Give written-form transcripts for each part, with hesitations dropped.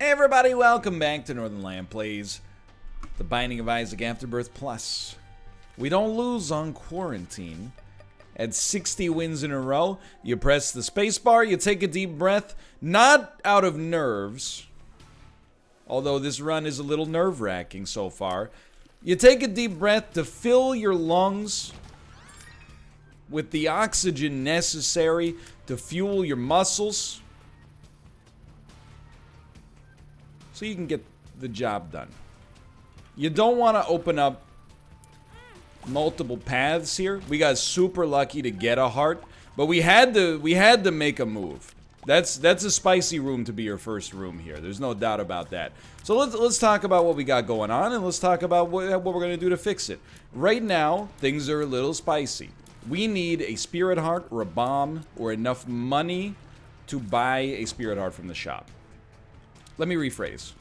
Hey everybody, welcome back to Northernlion Plays The Binding of Isaac Afterbirth Plus. We don't lose on quarantine. At 60 wins in a row, you press the spacebar, you take a deep breath, not out of nerves, although this run is a little nerve-wracking so far. You take a deep breath to fill your lungs with the oxygen necessary to fuel your muscles, so you can get the job done. You don't want to open up multiple paths here. We got super lucky to get a heart, but we had to make a move. That's a spicy room to be your first room here. There's no doubt about that. So let's talk about what we got going on, and let's talk about what we're gonna do to fix it. Right now, things are a little spicy. We need a spirit heart or a bomb or enough money to buy a spirit heart from the shop. Let me rephrase.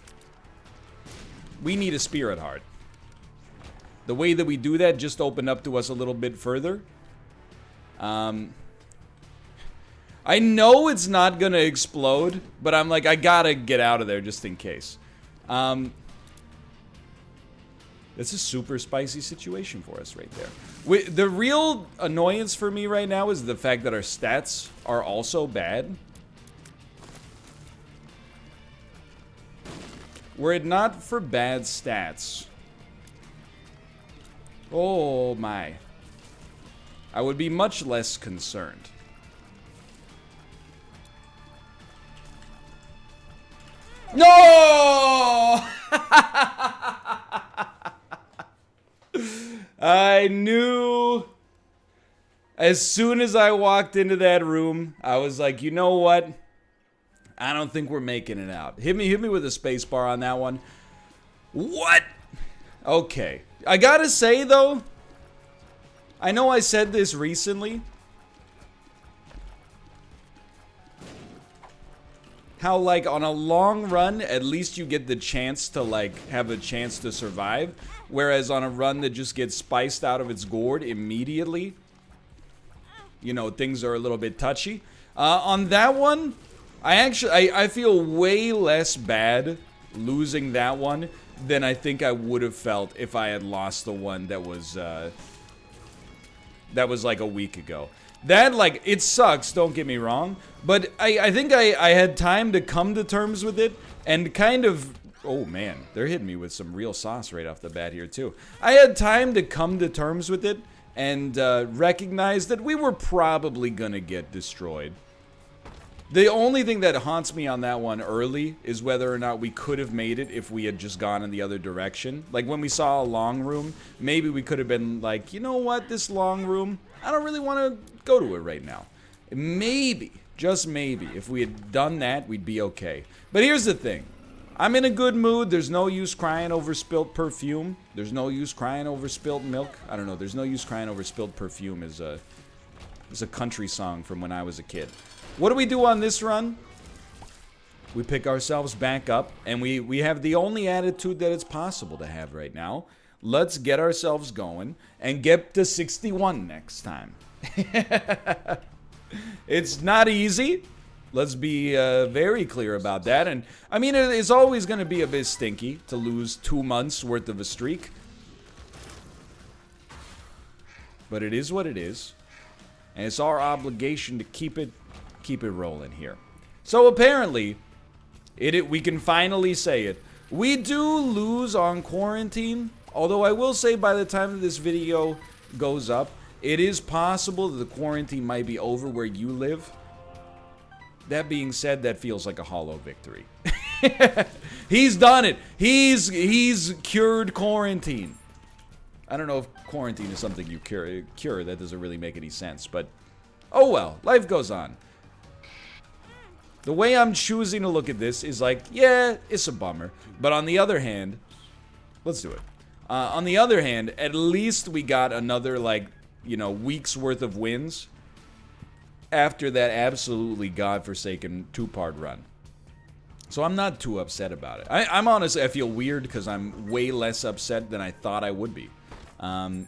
We need a spirit heart. The way that we do that just opened up to us a little bit further. I know it's not gonna explode, but I'm like, I gotta get out of there just in case. It's a super spicy situation for us right there. The real annoyance for me right now is the fact that our stats are also bad. Were it not for bad stats, oh my, I would be much less concerned. No! I knew as soon as I walked into that room, I was like, you know what? I don't think we're making it out. Hit me with a space bar on that one. What? Okay. I gotta say, though, I know I said this recently, how, like, on a long run, at least you get the chance to, like, have a chance to survive. Whereas on a run that just gets spiced out of its gourd immediately, you know, things are a little bit touchy. On that one, I feel way less bad losing that one than I think I would have felt if I had lost the one that was like a week ago. That, like, it sucks, don't get me wrong, but I think I had time to come to terms with it and kind of, oh man, they're hitting me with some real sauce right off the bat here too. I had time to come to terms with it and recognize that we were probably gonna get destroyed. The only thing that haunts me on that one early is whether or not we could have made it if we had just gone in the other direction. Like when we saw a long room, maybe we could have been like, you know what, this long room, I don't really want to go to it right now. Maybe, just maybe, if we had done that, we'd be okay. But here's the thing. I'm in a good mood. There's no use crying over spilt perfume. There's no use crying over spilt milk. I don't know. There's no use crying over spilt perfume is a country song from when I was a kid. What do we do on this run? We pick ourselves back up, and we have the only attitude that it's possible to have right now. Let's get ourselves going and get to 61 next time. It's not easy. Let's be very clear about that. And I mean, it's always going to be a bit stinky to lose 2 months worth of a streak. But it is what it is. And it's our obligation to keep it rolling here. So apparently, we can finally say it. We do lose on quarantine, although I will say by the time that this video goes up, it is possible that the quarantine might be over where you live. That being said, that feels like a hollow victory. He's done it. He's cured quarantine. I don't know if quarantine is something you cure. That doesn't really make any sense, but oh well, life goes on. The way I'm choosing to look at this is like, yeah, it's a bummer. But on the other hand, let's do it. On the other hand, at least we got another, like, you know, week's worth of wins after that absolutely godforsaken 2-part run. So I'm not too upset about it. I'm honestly, I feel weird because I'm way less upset than I thought I would be. I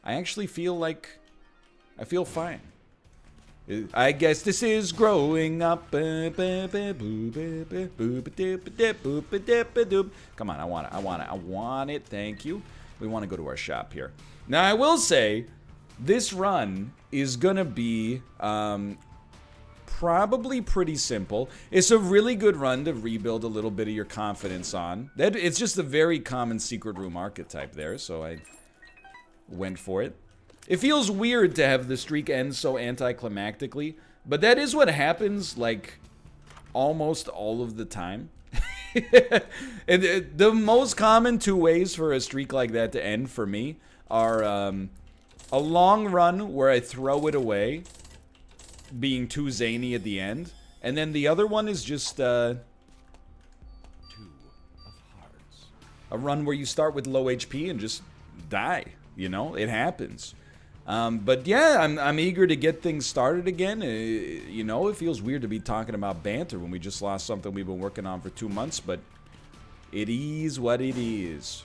actually feel like, I feel fine. I guess this is growing up. Come on, I want it. Thank you. We want to go to our shop here. Now, I will say, this run is gonna be probably pretty simple. It's a really good run to rebuild a little bit of your confidence on. It's just a very common secret room archetype there, so I went for it. It feels weird to have the streak end so anticlimactically, but that is what happens, like, almost all of the time. The most common 2 ways for a streak like that to end for me are a long run where I throw it away, being too zany at the end, and then the other one is just 2 of hearts. A run where you start with low HP and just die. You know, it happens. But yeah, I'm eager to get things started again. You know, it feels weird to be talking about banter when we just lost something we've been working on for 2 months, but it is what it is.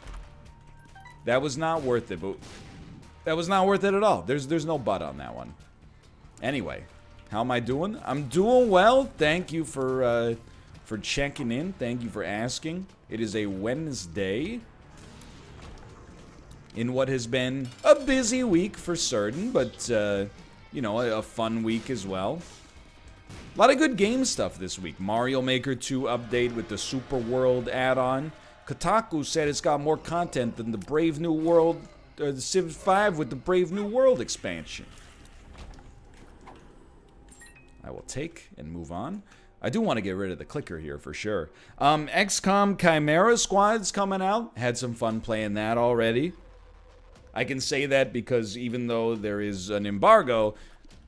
That was not worth it, but that was not worth it at all. There's no but on that one. Anyway, how am I doing? I'm doing well. Thank you for checking in. Thank you for asking. It is a Wednesday in what has been a busy week for certain, but, you know, a fun week as well. A lot of good game stuff this week. Mario Maker 2 update with the Super World add-on. Kotaku said it's got more content than the Brave New World, or the Civ 5 with the Brave New World expansion. I will take and move on. I do want to get rid of the clicker here for sure. XCOM Chimera Squad's coming out. Had some fun playing that already. I can say that because even though there is an embargo,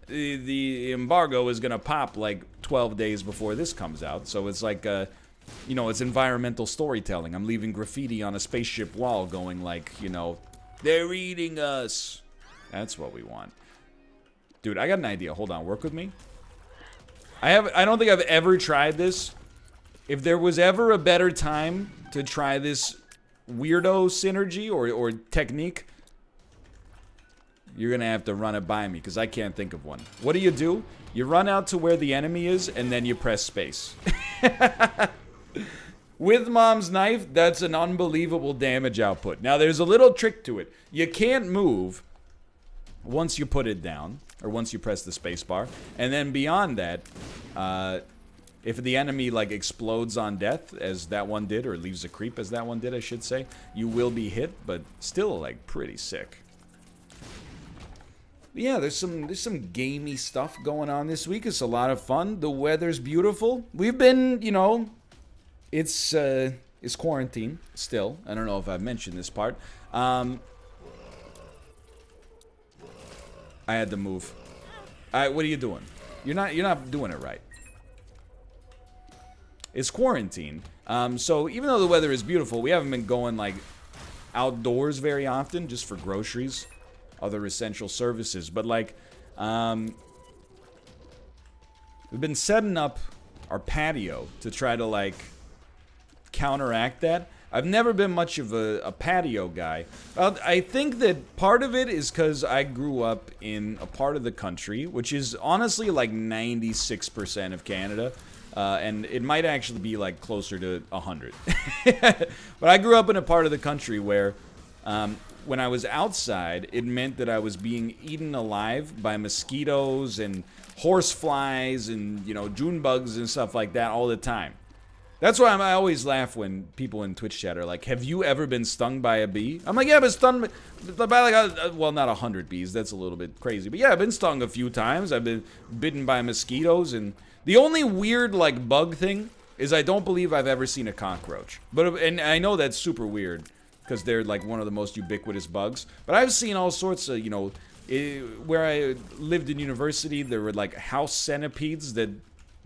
the embargo is going to pop like 12 days before this comes out. So it's like, you know, it's environmental storytelling. I'm leaving graffiti on a spaceship wall going like, you know, they're eating us. That's what we want. Dude, I got an idea. Hold on, work with me. I don't think I've ever tried this. If there was ever a better time to try this weirdo synergy or technique, you're gonna have to run it by me, because I can't think of one. What do? You run out to where the enemy is, and then you press space. With Mom's knife, that's an unbelievable damage output. Now, there's a little trick to it. You can't move once you put it down, or once you press the space bar. And then beyond that, if the enemy, like, explodes on death, as that one did, or leaves a creep, as that one did, I should say, you will be hit, but still, like, pretty sick. Yeah, there's some gamey stuff going on this week. It's a lot of fun. The weather's beautiful. We've been, you know, it's quarantine still. I don't know if I've mentioned this part. I had to move. What are you doing? You're not doing it right. It's quarantine. So even though the weather is beautiful, we haven't been going like outdoors very often, just for groceries, other essential services. But like, we've been setting up our patio to try to like counteract that. I've never been much of a patio guy. I think that part of it is because I grew up in a part of the country, which is honestly like 96% of Canada. And it might actually be like closer to 100. But I grew up in a part of the country where when I was outside, it meant that I was being eaten alive by mosquitoes and horseflies and, you know, June bugs and stuff like that all the time. That's why I always laugh when people in Twitch chat are like, have you ever been stung by a bee? I'm like, yeah, I've been stung by like, well, not 100 bees. That's a little bit crazy. But yeah, I've been stung a few times. I've been bitten by mosquitoes. And the only weird, like, bug thing is I don't believe I've ever seen a cockroach. And I know that's super weird because they're, like, one of the most ubiquitous bugs. But I've seen all sorts of, you know, where I lived in university, there were, like, house centipedes that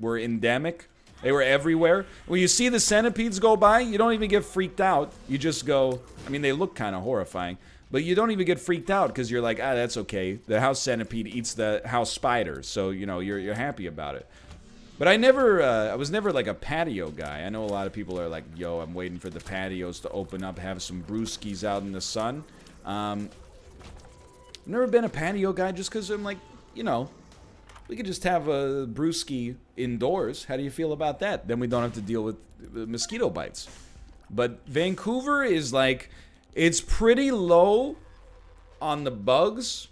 were endemic. They were everywhere. When you see the centipedes go by, you don't even get freaked out. You just go, I mean, they look kind of horrifying, but you don't even get freaked out because you're like, ah, that's okay. The house centipede eats the house spider, so, you know, you're happy about it. But I was never like a patio guy. I know a lot of people are like, yo, I'm waiting for the patios to open up, have some brewskis out in the sun. I've never been a patio guy just because I'm like, you know, We could just have a brewski indoors. How do you feel about that? Then we don't have to deal with mosquito bites. But Vancouver is like, it's pretty low on the bugs.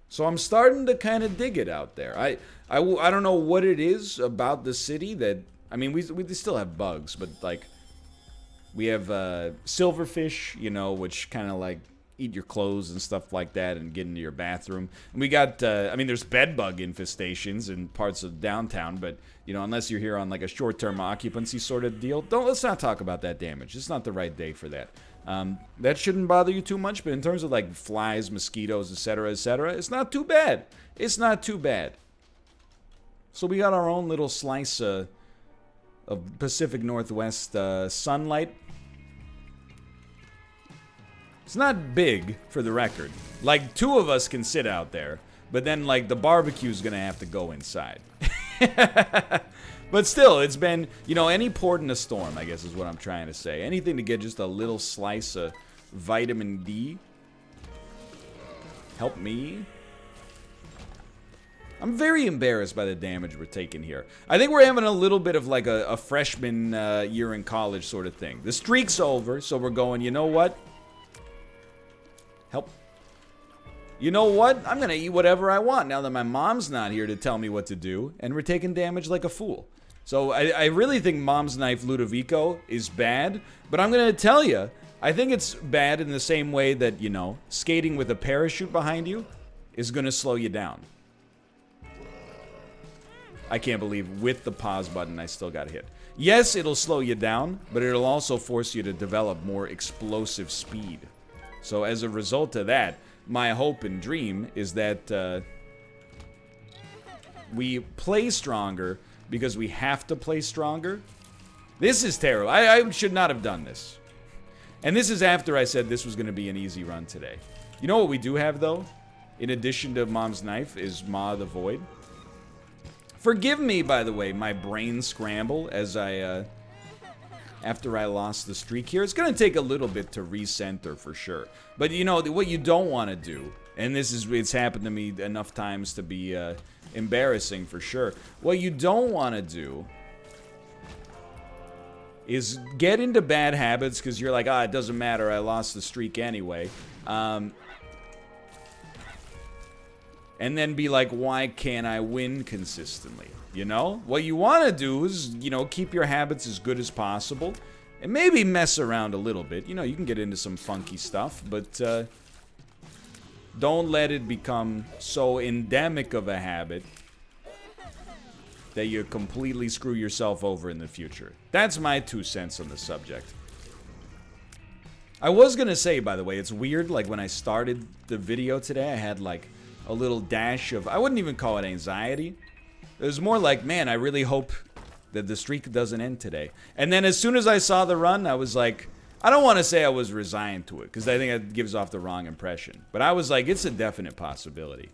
So I'm starting to kind of dig it out there. I don't know what it is about the city that, I mean, we still have bugs, but like, we have silverfish, you know, which kind of like eat your clothes and stuff like that and get into your bathroom. And we got, I mean, there's bed bug infestations in parts of downtown, but, you know, unless you're here on like a short-term occupancy sort of deal, let's not talk about that damage. It's not the right day for that. That shouldn't bother you too much, but in terms of like flies, mosquitoes, etc., it's not too bad. It's not too bad. So we got our own little slice of Pacific Northwest sunlight. It's not big, for the record. Like, 2 of us can sit out there, but then, like, the barbecue's gonna have to go inside. But still, it's been, you know, any port in a storm, I guess is what I'm trying to say. Anything to get just a little slice of vitamin D. Help me. I'm very embarrassed by the damage we're taking here. I think we're having a little bit of like a freshman year in college sort of thing. The streak's over, so we're going, you know what? Help. You know what? I'm going to eat whatever I want now that my mom's not here to tell me what to do, and we're taking damage like a fool. So I really think Mom's Knife Ludovico is bad, but I'm going to tell you, I think it's bad in the same way that, you know, skating with a parachute behind you is going to slow you down. I can't believe with the pause button I still got hit. Yes, it'll slow you down, but it'll also force you to develop more explosive speed. So as a result of that, my hope and dream is that we play stronger because we have to play stronger. This is terrible. I should not have done this. And this is after I said this was going to be an easy run today. You know what we do have, though? In addition to Mom's Knife, is Maw of the Void. Forgive me, by the way, my brain scramble as after I lost the streak here. It's going to take a little bit to recenter for sure. But, you know, what you don't want to do, and it's happened to me enough times to be embarrassing for sure. What you don't want to do is get into bad habits because you're like, it doesn't matter, I lost the streak anyway. And then be like, why can't I win consistently? You know? What you want to do is, you know, keep your habits as good as possible. And maybe mess around a little bit. You know, you can get into some funky stuff, but don't let it become so endemic of a habit that you completely screw yourself over in the future. That's my 2 cents on the subject. I was gonna say, by the way, it's weird, like when I started the video today, I had like a little dash of, I wouldn't even call it anxiety. It was more like, man, I really hope that the streak doesn't end today. And then as soon as I saw the run, I was like, I don't want to say I was resigned to it, because I think that gives off the wrong impression. But I was like, it's a definite possibility.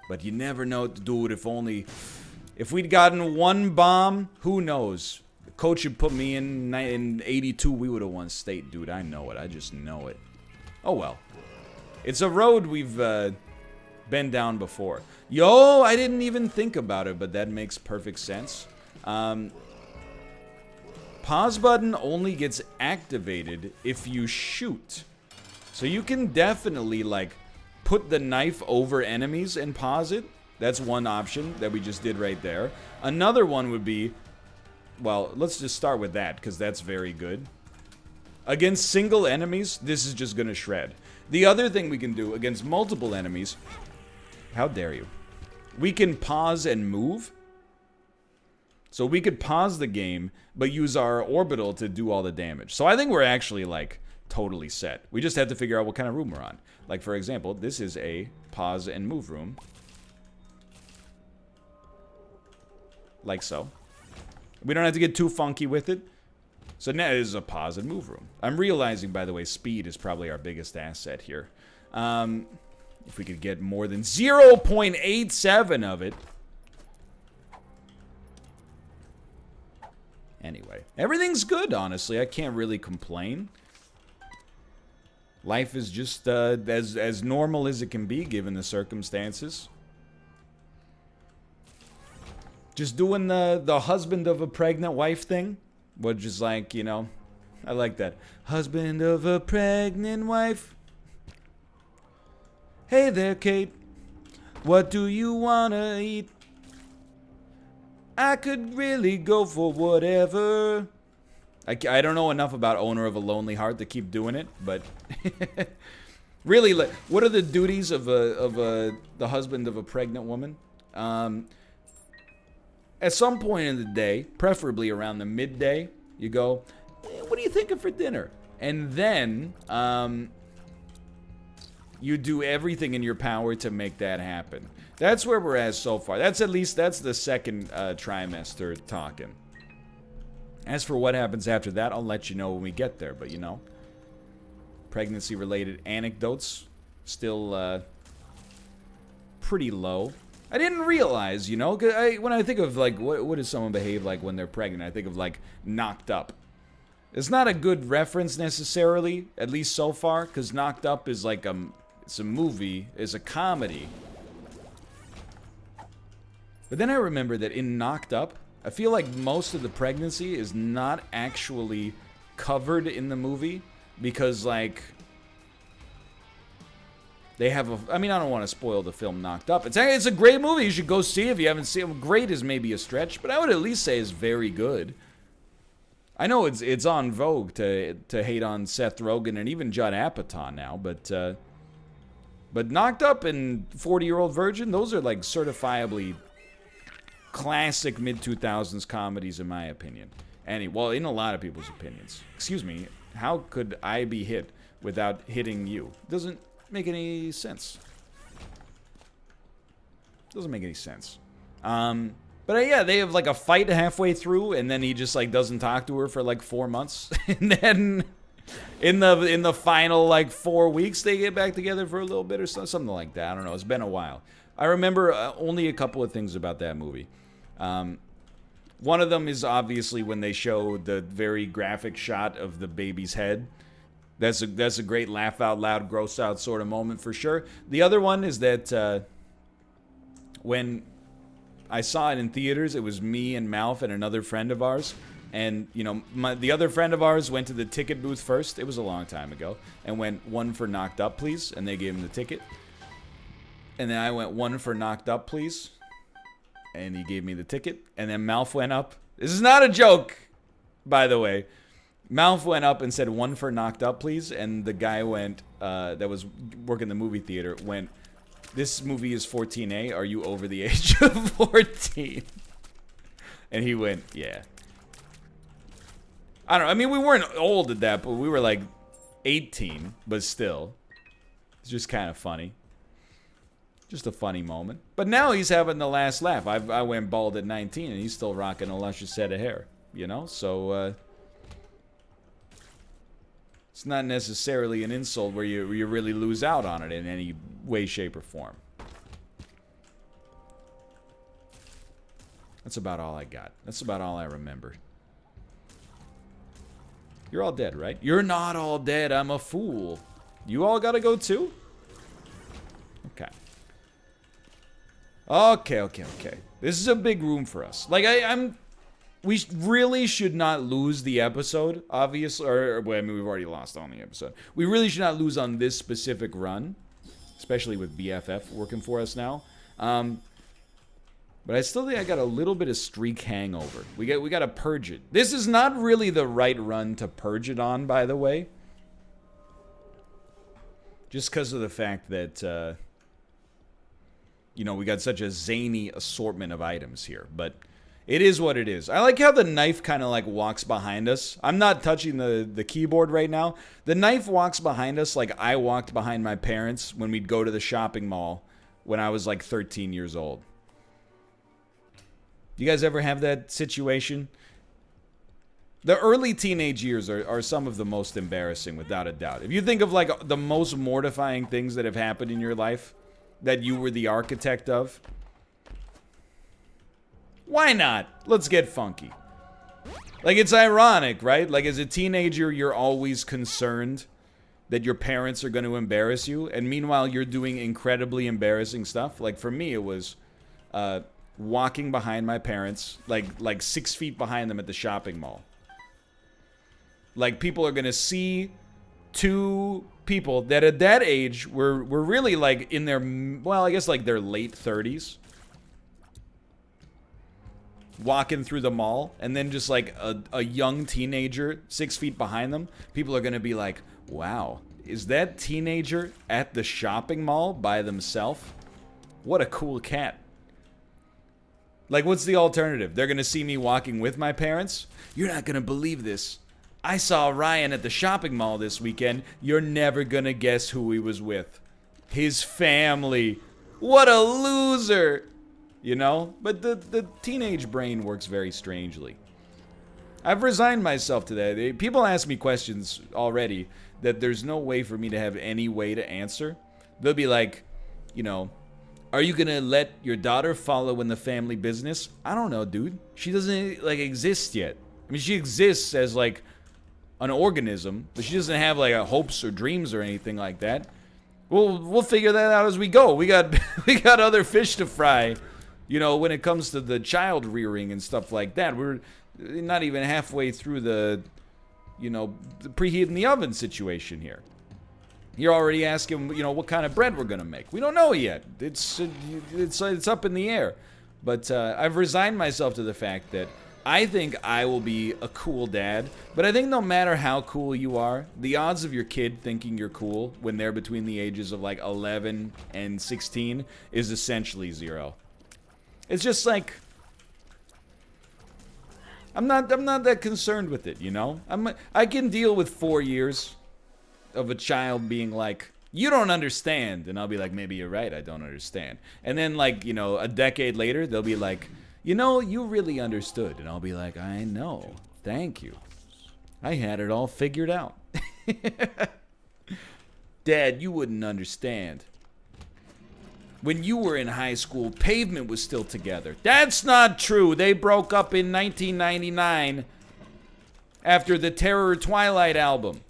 But you never know, dude, if we'd gotten 1 bomb, who knows? The coach had put me in 82, we would have won state, dude. I know it. I just know it. Oh, well. It's a road we've been down before. Yo, I didn't even think about it, but that makes perfect sense. Pause button only gets activated if you shoot. So you can definitely, like, put the knife over enemies and pause it. That's one option that we just did right there. Another one would be, well, let's just start with that, because that's very good. Against single enemies, this is just going to shred. The other thing we can do against multiple enemies, how dare you? We can pause and move. So we could pause the game, but use our orbital to do all the damage. So I think we're actually, like, totally set. We just have to figure out what kind of room we're on. Like, for example, this is a pause and move room. Like so. We don't have to get too funky with it. So now this is a pause and move room. I'm realizing, by the way, speed is probably our biggest asset here. If we could get more than 0.87 of it. Anyway, everything's good, honestly. I can't really complain. Life is just as normal as it can be, given the circumstances. Just doing the husband of a pregnant wife thing, which is like, you know, I like that. Husband of a pregnant wife. Hey there, Kate. What do you wanna eat? I could really go for whatever. I don't know enough about Owner of a Lonely Heart to keep doing it, but really, like, what are the duties of the husband of a pregnant woman? At some point in the day, preferably around the midday, you go, what are you thinking for dinner? And then you do everything in your power to make that happen. That's where we're at so far. That's the second trimester talking. As for what happens after that, I'll let you know when we get there. But, you know, pregnancy-related anecdotes still pretty low. I didn't realize, you know, 'cause when I think of, like, what does someone behave like when they're pregnant, I think of, like, Knocked Up. It's not a good reference necessarily, at least so far, because Knocked Up is like it's a movie, it's a comedy. But then I remember that in Knocked Up, I feel like most of the pregnancy is not actually covered in the movie because, like, they have I mean, I don't want to spoil the film Knocked Up. It's a great movie. You should go see if you haven't seen it. Great is maybe a stretch, but I would at least say it's very good. I know it's on vogue to hate on Seth Rogen and even Judd Apatow now, but Knocked Up and 40-Year-Old Virgin, those are like certifiably classic mid-2000s comedies in my opinion. Well, in a lot of people's opinions. Excuse me, how could I be hit without hitting you? Doesn't make any sense. Doesn't make any sense. But yeah, they have like a fight halfway through, and then he just like doesn't talk to her for like 4 months, and then in the final like 4 weeks they get back together for a little bit or something like that. I don't know. It's been a while. I remember only a couple of things about that movie. One of them is obviously when they show the very graphic shot of the baby's head. That's a great laugh out loud, gross out sort of moment for sure. The other one is that when I saw it in theaters, it was me and Malf and another friend of ours. And, you know, the other friend of ours went to the ticket booth first. It was a long time ago. And went, "One for Knocked Up, please." And they gave him the ticket. And then I went, "One for Knocked Up, please." And he gave me the ticket. And then Malf went up. This is not a joke, by the way. Malf went up and said, "One for Knocked Up, please." And the guy went, that was working the movie theater, went, "This movie is 14A. Are you over the age of 14? And he went, "Yeah." I don't know. I mean, we weren't old at that, but we were like 18, but still. It's just kind of funny. Just a funny moment. But now he's having the last laugh. I went bald at 19, and he's still rocking a luscious head of hair. You know? So, it's not necessarily an insult where you really lose out on it in any way, shape, or form. That's about all I got. That's about all I remember. You're all dead, right? You're not all dead. I'm a fool. You all gotta go too? Okay. Okay. This is a big room for us. Like, we really should not lose the episode, obviously. Well, I mean, we've already lost on the episode. We really should not lose on this specific run, especially with BFF working for us now. But I still think I got a little bit of streak hangover. We got to purge it. This is not really the right run to purge it on, by the way. Just because of the fact that, you know, we got such a zany assortment of items here. But it is what it is. I like how the knife kind of like walks behind us. I'm not touching the keyboard right now. The knife walks behind us like I walked behind my parents when we'd go to the shopping mall when I was like 13 years old. You guys ever have that situation? The early teenage years are some of the most embarrassing, without a doubt. If you think of like the most mortifying things that have happened in your life that you were the architect of, why not? Let's get funky. Like, it's ironic, right? Like, as a teenager, you're always concerned that your parents are going to embarrass you, and meanwhile, you're doing incredibly embarrassing stuff. Like, for me, it was walking behind my parents, like 6 feet behind them at the shopping mall. Like, people are gonna see two people that at that age were really like in their, well, I guess like their late 30s, walking through the mall, and then just like a young teenager 6 feet behind them. People are gonna be like, wow, is that teenager at the shopping mall by themselves? What a cool cat. Like, what's the alternative? They're gonna see me walking with my parents? You're not gonna believe this. I saw Ryan at the shopping mall this weekend. You're never gonna guess who he was with. His family. What a loser! You know? But the teenage brain works very strangely. I've resigned myself to that. People ask me questions already that there's no way for me to have any way to answer. They'll be like, you know, are you gonna let your daughter follow in the family business? I don't know, dude. She doesn't, like, exist yet. I mean, she exists as, like, an organism, but she doesn't have, like, hopes or dreams or anything like that. We'll figure that out as we go. We got other fish to fry, you know, when it comes to the child rearing and stuff like that. We're not even halfway through the, you know, the preheating the oven situation here. You're already asking, you know, what kind of bread we're gonna make. We don't know yet. It's up in the air. But I've resigned myself to the fact that I think I will be a cool dad. But I think no matter how cool you are, the odds of your kid thinking you're cool when they're between the ages of like 11 and 16 is essentially 0. It's just like, I'm not that concerned with it, you know? I can deal with 4 years of a child being like, you don't understand. And I'll be like, maybe you're right, I don't understand. And then, like, you know, a decade later, they'll be like, you know, you really understood. And I'll be like, I know. Thank you. I had it all figured out. Dad, you wouldn't understand. When you were in high school, Pavement was still together. That's not true. They broke up in 1999 after the Terror Twilight album.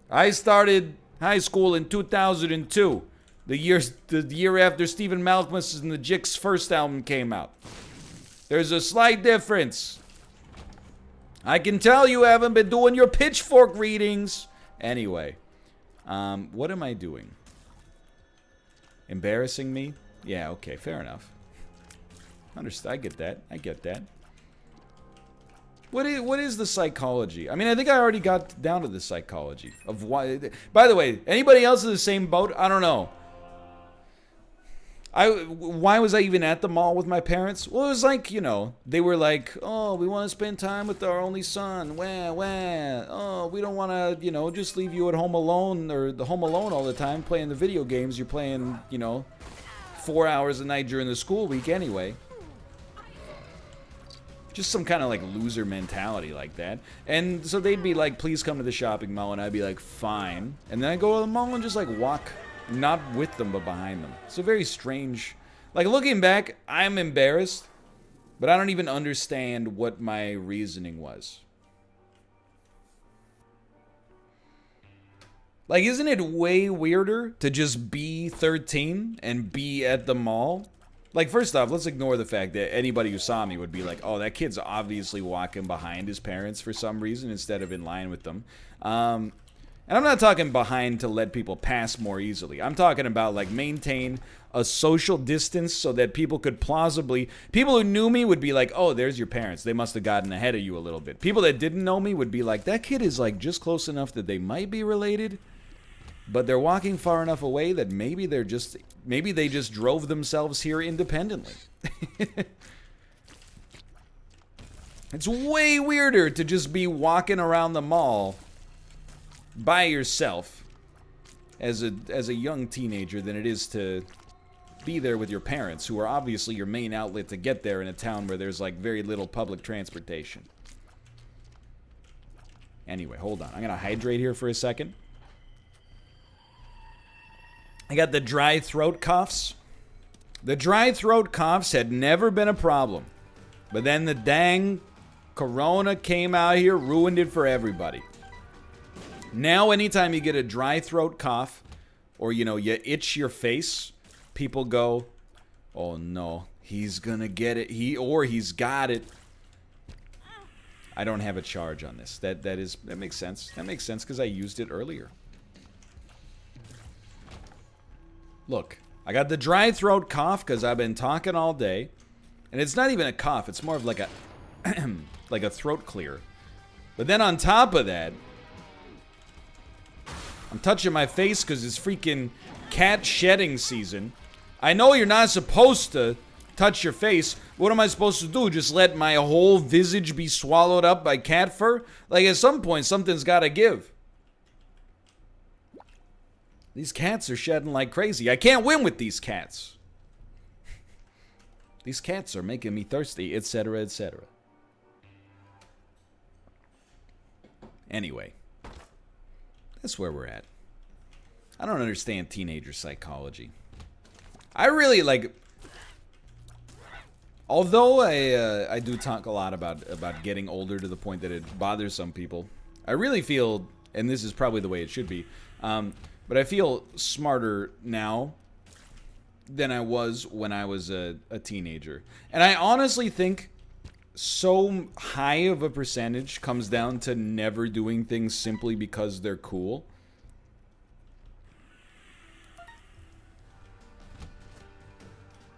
I started high school in 2002, the year after Stephen Malkmus and the Jicks' first album came out. There's a slight difference. I can tell you haven't been doing your Pitchfork readings. Anyway, what am I doing? Embarrassing me? Yeah, okay, fair enough. Understand? I get that. What is the psychology? I mean, I think I already got down to the psychology of why. By the way, anybody else in the same boat? I don't know. Why was I even at the mall with my parents? Well, it was like, you know, they were like, oh, we want to spend time with our only son. Wah, wah. Oh, we don't want to, you know, just leave you at home alone or the home alone all the time playing the video games you're playing, you know, 4 hours a night during the school week anyway. Just some kind of like loser mentality like that. And so they'd be like, please come to the shopping mall. And I'd be like, fine. And then I'd go to the mall and just like walk, not with them, but behind them. It's a very strange, like looking back, I'm embarrassed, but I don't even understand what my reasoning was. Like, isn't it way weirder to just be 13 and be at the mall? Like, first off, let's ignore the fact that anybody who saw me would be like, oh, that kid's obviously walking behind his parents for some reason instead of in line with them. And I'm not talking behind to let people pass more easily. I'm talking about, like, maintain a social distance so that people could plausibly... People who knew me would be like, oh, there's your parents. They must have gotten ahead of you a little bit. People that didn't know me would be like, that kid is, like, just close enough that they might be related, but they're walking far enough away that maybe they just drove themselves here independently. It's way weirder to just be walking around the mall by yourself as a young teenager than it is to be there with your parents, who are obviously your main outlet to get there in a town where there's like very little public transportation. Anyway, hold on. I'm gonna hydrate here for a second. I got the dry throat coughs. The dry throat coughs had never been a problem. But then the dang corona came out here, ruined it for everybody. Now anytime you get a dry throat cough, or, you know, you itch your face, people go, oh no, He's gonna get it. He's got it. I don't have a charge on this. That makes sense. That makes sense because I used it earlier. Look, I got the dry throat cough because I've been talking all day. And it's not even a cough. It's more of like a like a throat clear. But then on top of that, I'm touching my face because it's freaking cat shedding season. I know you're not supposed to touch your face. What am I supposed to do? Just let my whole visage be swallowed up by cat fur? Like, at some point, something's got to give. These cats are shedding like crazy. I can't win with these cats. These cats are making me thirsty, etc., etc. Anyway, that's where we're at. I don't understand teenager psychology. I really like... Although I do talk a lot about getting older to the point that it bothers some people, I really feel, and this is probably the way it should be, but I feel smarter now than I was when I was a teenager. And I honestly think so high of a percentage comes down to never doing things simply because they're cool.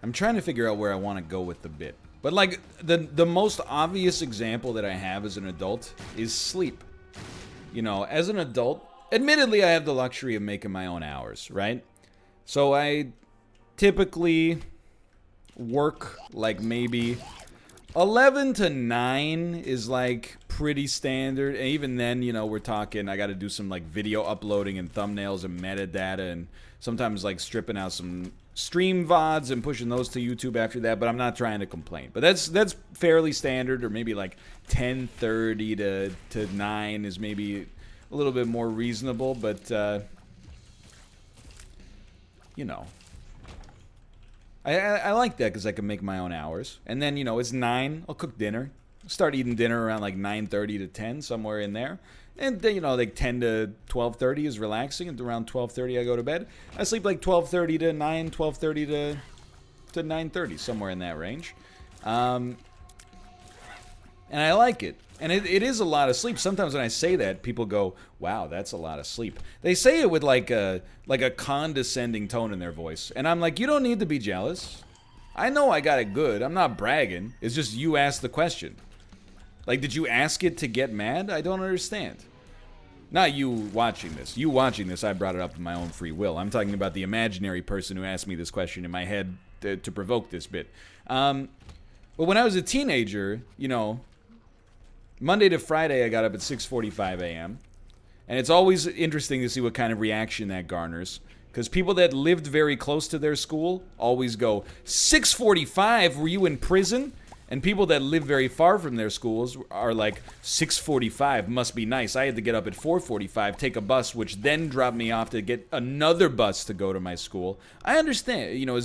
I'm trying to figure out where I want to go with the bit. But like the most obvious example that I have as an adult is sleep. You know, as an adult, admittedly I have the luxury of making my own hours, right? So I typically work like maybe 11 to 9 is like pretty standard. And even then, you know, we're talking, I got to do some like video uploading and thumbnails and metadata and sometimes like stripping out some stream VODs and pushing those to YouTube after that, but I'm not trying to complain. But that's fairly standard, or maybe like 10:30 to 9 is maybe a little bit more reasonable, but you know. I like that because I can make my own hours. And then, you know, it's 9, I'll cook dinner. Start eating dinner around like 9:30 to 10, somewhere in there. And then, you know, like 10 to 12:30 is relaxing, and around 12:30 I go to bed. I sleep like 12:30 to 9, 12:30 to 9:30, somewhere in that range. And I like it. And it is a lot of sleep. Sometimes when I say that, people go, wow, that's a lot of sleep. They say it with like a condescending tone in their voice. And I'm like, you don't need to be jealous. I know I got it good. I'm not bragging. It's just you asked the question. Like, did you ask it to get mad? I don't understand. Not you watching this. You watching this, I brought it up of my own free will. I'm talking about the imaginary person who asked me this question in my head to provoke this bit. But when I was a teenager, you know, Monday to Friday, I got up at 6:45 a.m. And it's always interesting to see what kind of reaction that garners. Because people that lived very close to their school always go, 6:45, were you in prison? And people that live very far from their schools are like, 6:45 must be nice. I had to get up at 4:45, take a bus, which then dropped me off to get another bus to go to my school. I understand, you know,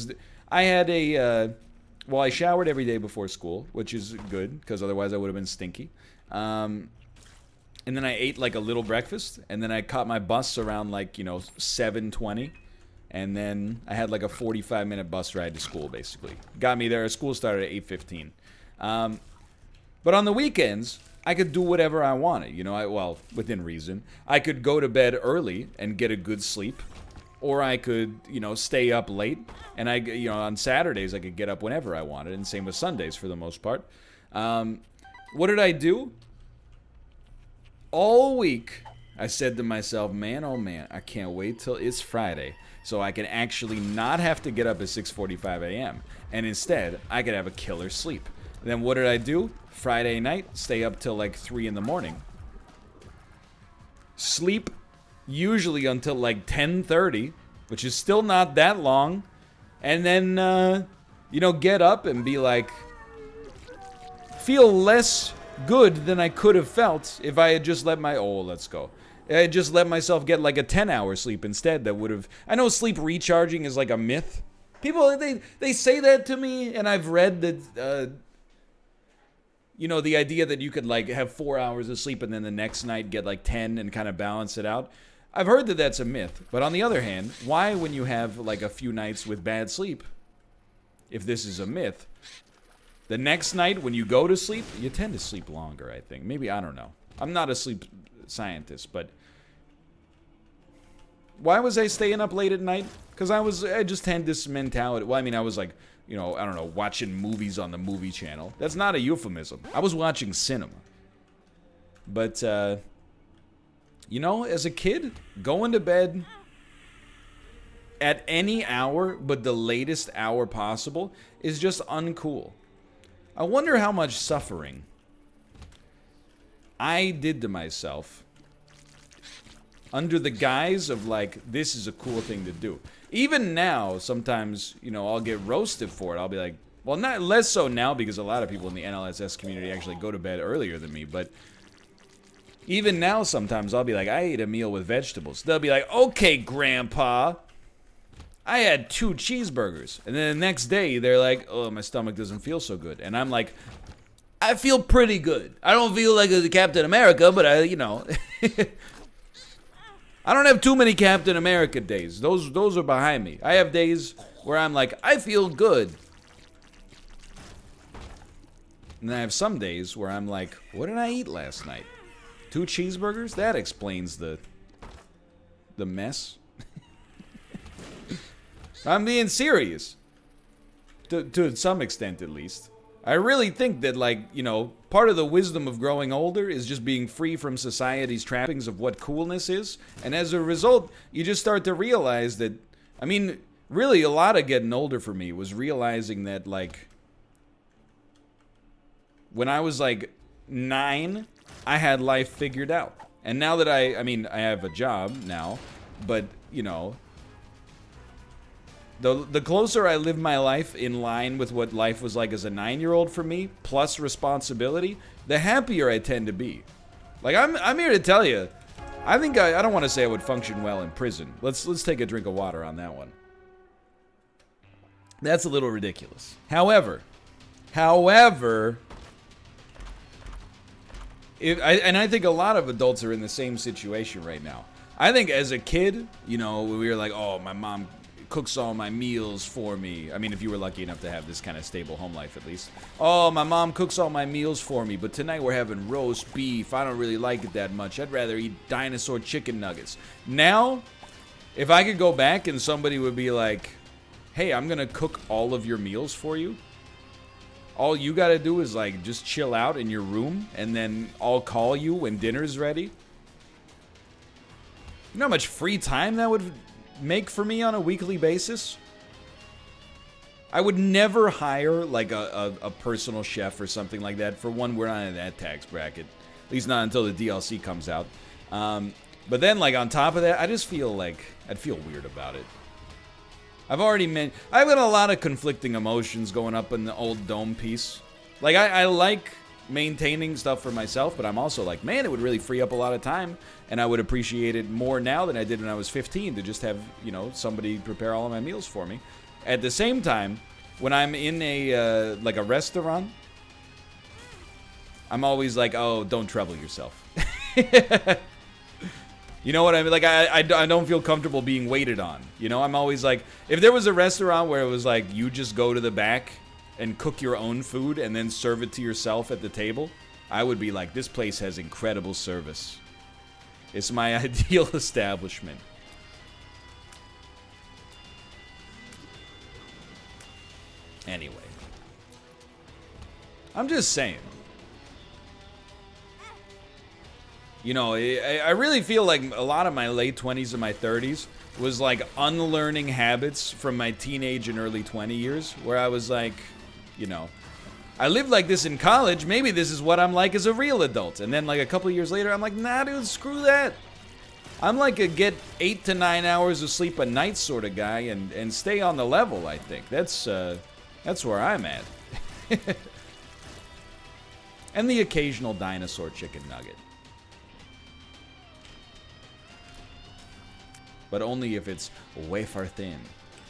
I had I showered every day before school, which is good, because otherwise I would have been stinky. And then I ate like a little breakfast, and then I caught my bus around like, you know, 7:20. And then I had like a 45-minute bus ride to school, basically. Got me there. School started at 8:15. But on the weekends, I could do whatever I wanted. You know, within reason. I could go to bed early and get a good sleep. Or I could, you know, stay up late. And you know, on Saturdays, I could get up whenever I wanted. And same with Sundays for the most part. What did I do? All week, I said to myself, man, oh man, I can't wait till it's Friday so I can actually not have to get up at 6:45 a.m. And instead, I could have a killer sleep. And then what did I do? Friday night, stay up till like 3 in the morning. Sleep usually until like 10:30, which is still not that long. And then, you know, get up and be like, feel less good than I could have felt if I had just let I just let myself get like a 10-hour sleep instead. That would have, I know sleep recharging is like a myth. People, they say that to me, and I've read that, you know, the idea that you could like have 4 hours of sleep and then the next night get like 10 and kind of balance it out. I've heard that that's a myth. But on the other hand, why, when you have like a few nights with bad sleep, if this is a myth, the next night when you go to sleep, you tend to sleep longer, I think. Maybe, I don't know. I'm not a sleep scientist, but why was I staying up late at night? Because I just had this mentality. Well, I mean, I was like, you know, I don't know, watching movies on the movie channel. That's not a euphemism. I was watching cinema. But, you know, as a kid, going to bed at any hour but the latest hour possible is just uncool. I wonder how much suffering I did to myself under the guise of, like, this is a cool thing to do. Even now, sometimes, you know, I'll get roasted for it. I'll be like, well, not less so now because a lot of people in the NLSS community actually go to bed earlier than me, but even now sometimes I'll be like, I ate a meal with vegetables. They'll be like, okay, Grandpa, I had 2 cheeseburgers. And then the next day, they're like, oh, my stomach doesn't feel so good. And I'm like, I feel pretty good. I don't feel like a Captain America, but I, you know... I don't have too many Captain America days. Those are behind me. I have days where I'm like, I feel good. And then I have some days where I'm like, what did I eat last night? 2 cheeseburgers? That explains the mess. I'm being serious. To some extent, at least. I really think that, like, you know, part of the wisdom of growing older is just being free from society's trappings of what coolness is. And as a result, you just start to realize that, I mean, really a lot of getting older for me was realizing that, like, when I was, like, 9, I had life figured out. And now that I mean, I have a job now, but, you know, the closer I live my life in line with what life was like as a 9-year-old for me, plus responsibility, the happier I tend to be. Like, I'm here to tell you, I think I don't want to say I would function well in prison. Let's take a drink of water on that one. That's a little ridiculous. However, I think a lot of adults are in the same situation right now. I think as a kid, you know, we were like, oh, my mom cooks all my meals for me. I mean, if you were lucky enough to have this kind of stable home life, at least. Oh, my mom cooks all my meals for me, but tonight we're having roast beef. I don't really like it that much. I'd rather eat dinosaur chicken nuggets. Now, if I could go back and somebody would be like, hey, I'm gonna cook all of your meals for you. All you gotta do is, like, just chill out in your room, and then I'll call you when dinner's ready. You know how much free time that would make for me on a weekly basis? I would never hire, like, a personal chef or something like that. For one, we're not in that tax bracket. At least not until the DLC comes out. But then, like, on top of that, I just feel like I'd feel weird about it. I've got a lot of conflicting emotions going up in the old dome piece. Like, I like maintaining stuff for myself, but I'm also like, man, it would really free up a lot of time, and I would appreciate it more now than I did when I was 15 to just have, you know, somebody prepare all of my meals for me. At the same time, when I'm in a, like a restaurant, I'm always like, oh, don't trouble yourself. You know what I mean? Like, I don't feel comfortable being waited on. You know, I'm always like, if there was a restaurant where it was like, you just go to the back and cook your own food and then serve it to yourself at the table, I would be like, this place has incredible service. It's my ideal establishment. Anyway. I'm just saying. You know, I really feel like a lot of my late 20s and my 30s was like unlearning habits from my teenage and early 20 years, where I was like, you know, I lived like this in college, maybe this is what I'm like as a real adult. And then like a couple years later, I'm like, nah, dude, screw that. I'm like a get 8 to 9 hours of sleep a night sort of guy and stay on the level, I think. That's where I'm at. And the occasional dinosaur chicken nugget. But only if it's wafer thin.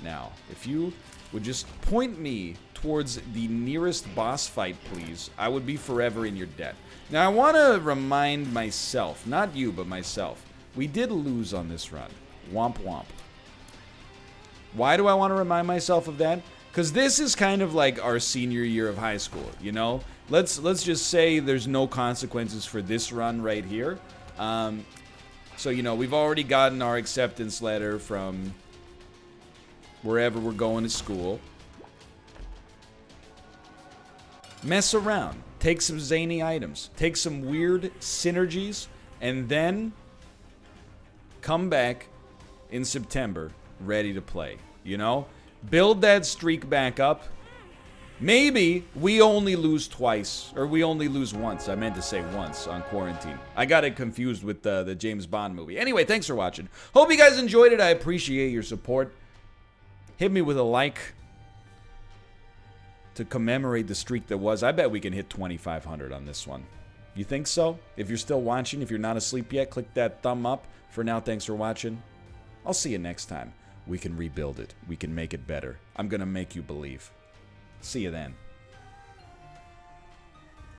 Now, if you would just point me towards the nearest boss fight, please, I would be forever in your debt. Now, I want to remind myself, not you, but myself, we did lose on this run. Womp womp. Why do I want to remind myself of that? Because this is kind of like our senior year of high school, you know? Let's just say there's no consequences for this run right here. So, you know, we've already gotten our acceptance letter from wherever we're going to school. Mess around. Take some zany items. Take some weird synergies. And then come back in September ready to play, you know? Build that streak back up. Maybe we only lose twice, or we only lose once. I meant to say once on quarantine. I got it confused with the James Bond movie. Anyway, thanks for watching. Hope you guys enjoyed it. I appreciate your support. Hit me with a like to commemorate the streak that was. I bet we can hit 2,500 on this one. You think so? If you're still watching, if you're not asleep yet, click that thumb up. For now, thanks for watching. I'll see you next time. We can rebuild it. We can make it better. I'm gonna make you believe. See you then.